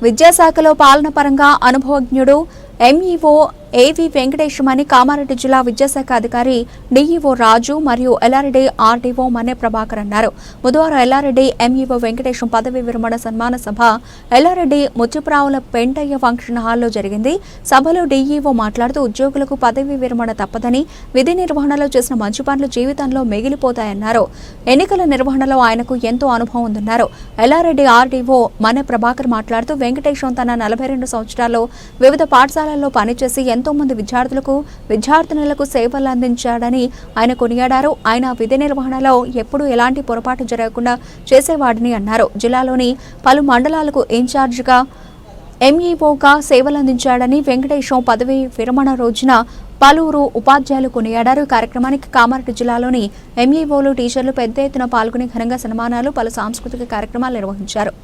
విద్యాశాఖలో పాలన పరంగా అనుభవజ్ఞుడు ఎంఈఓ ఏవి వెంకటేశమని కామారెడ్డి జిల్లా విద్యాశాఖ అధికారి డిఈఓ రాజు మరియు ఎల్ఆర్డీ ఆర్డీఓ మన్నె ప్రభాకర్ అన్నారు. బుధవారం ఎల్ఆర్డీ ఎంఈఓ వెంకటేశం పదవి విరమణ సన్మాన సభ ఎల్ఆర్డీ ముత్యపురావుల పెంటయ్య ఫంక్షన్ హాల్లో జరిగింది. సభలో డిఈఓ మాట్లాడుతూ ఉద్యోగులకు పదవి విరమణ తప్పదని, విధి నిర్వహణలో చేసిన మంచి పనులు జీవితంలో మిగిలిపోతాయన్నారు. ఎన్నికల నిర్వహణలో ఆయనకు ఎంతో అనుభవం ఉందన్నారు. ఎల్ఆర్డీ ఆర్డీఓ మన్నె ప్రభాకర్ మాట్లాడుతూ వెంకటేశం తన 42 సంవత్సరాల్లో వివిధ పాఠశాలల్లో పనిచేసి ఎంతో మంది విద్యార్థులకు విద్యార్థినులకు సేవలు అందించాడని ఆయన కొనియాడారు. ఆయన విధి నిర్వహణలో ఎప్పుడూ ఎలాంటి పొరపాటు జరగకుండా చేసేవాడని అన్నారు. జిల్లాలోని పలు మండలాలకు ఇన్ఛార్జిగా ఎంఈఓగా సేవలందించాడని వెంకటేశం పదవి విరమణ రోజున పలువురు ఉపాధ్యాయులు కొనియాడారు. ఈ కార్యక్రమానికి కామారెడ్డి జిల్లాలోని ఎంఈఓలు, టీచర్లు పెద్ద ఎత్తున పాల్గొని ఘనంగా సన్మానాలు, పలు సాంస్కృతిక కార్యక్రమాలు నిర్వహించారు.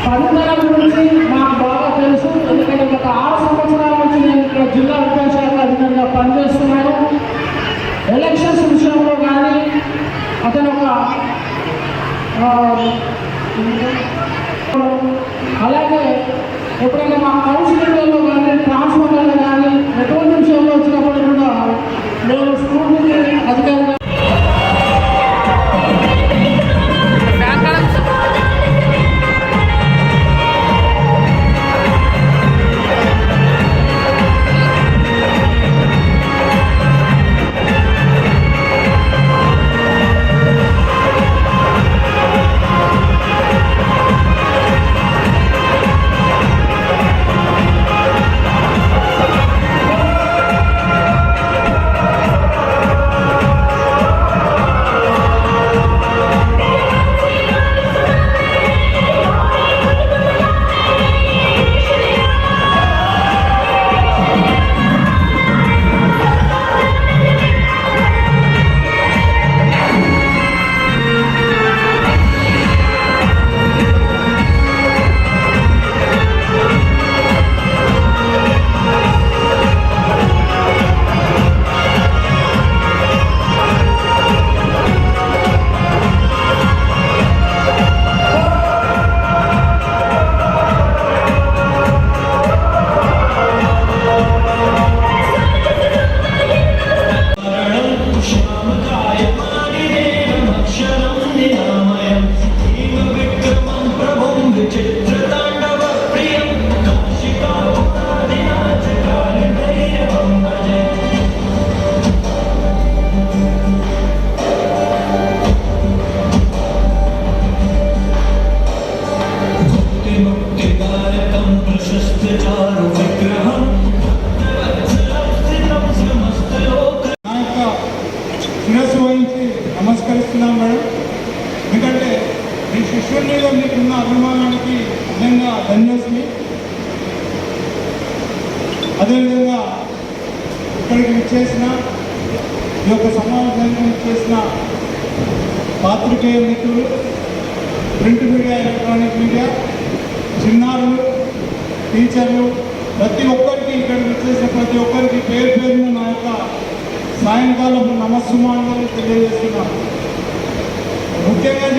పనుల గురించి నాకు బాగా తెలుసు. ఎందుకంటే గత 6 సంవత్సరాల నుంచి నేను ఇక్కడ జిల్లా విద్యాశాఖ అధికారిగా పనిచేస్తున్నాను. ఎలక్షన్స్ విషయంలో కానీ అతను అలాగే ఎప్పుడైనా మా కౌన్సిలింగ్లో కానీ ట్రాన్స్ఫర్లలో కానీ ఎటువంటి విషయంలో వచ్చినప్పుడు కూడా నేను స్కూల్ నుంచి అధికారిగా శిరస్సు వహించి నమస్కరిస్తున్నాం మేడం. ఎందుకంటే మీ శిష్యుల మీద మీకున్న అభిమానానికి నిజంగా ధన్యవాదాలు. అదేవిధంగా ఇక్కడికి విచ్చేసిన ఈ యొక్క సమావేశానికి విచ్చేసిన పాత్రికేయ మిత్రులు, ప్రింట్ మీడియా, ఎలక్ట్రానిక్ మీడియా, చిన్నారులు, టీచర్లు, ప్రతి ఒక్కరికి ఇక్కడికి విచ్చేసిన ప్రతి ఒక్కరికి పేరు పేరున నా యొక్క సాయంకాలం నమస్సుమానాలు తెలియజేస్తున్నాను. ముఖ్యంగా